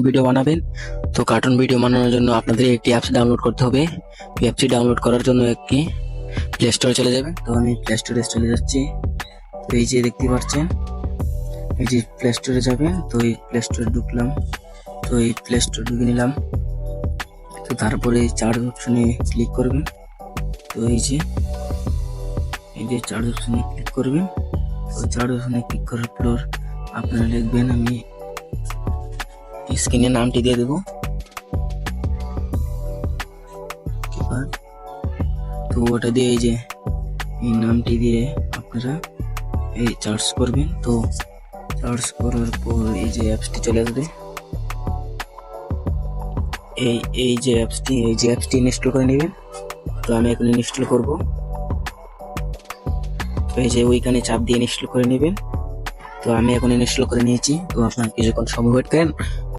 Video বানাবেন। তো cartoon video বানানোর জন্য আপনাদের একটি অ্যাপস ডাউনলোড করতে হবে। এই অ্যাপসটি ডাউনলোড করার জন্য একটি প্লে স্টোরে চলে যাবেন। তো আমি প্লে স্টোরে চলে যাচ্ছি। তো এই যে দেখতে পাচ্ছেন, এই যে প্লে স্টোরে যাবেন। তো এই প্লে স্টোরে ঢুকলাম। তো এই প্লে স্টোরে ঢুকে নিলাম। তো তারপরে এই চার্জ অপশনে ক্লিক করবেন। তো এই যে চার্জ অপশনে ক্লিক করবেন। তো চার্জ অপশনে ক্লিক করার পর আপনারা লিখবেন, আমি স্ক্রিনে নামটি দিয়ে দেবো। তো ওটা দিয়ে এই যে এই নামটি দিয়ে আপনারা এই চার্জ করবেন। তো চার্জ করার পর এই যে অ্যাপসটি চলে আসবে। এই যে অ্যাপসটি ইনস্টল করে নেবেন। তো আমি এখন ইনস্টল করব। তো এই যে ওইখানে চাপ দিয়ে ইনস্টল করে নেবেন। তো আমি এখন ইনস্টল করে নিয়েছি। তো আপনারা কিছুক্ষণ সময় ওয়েট করেন,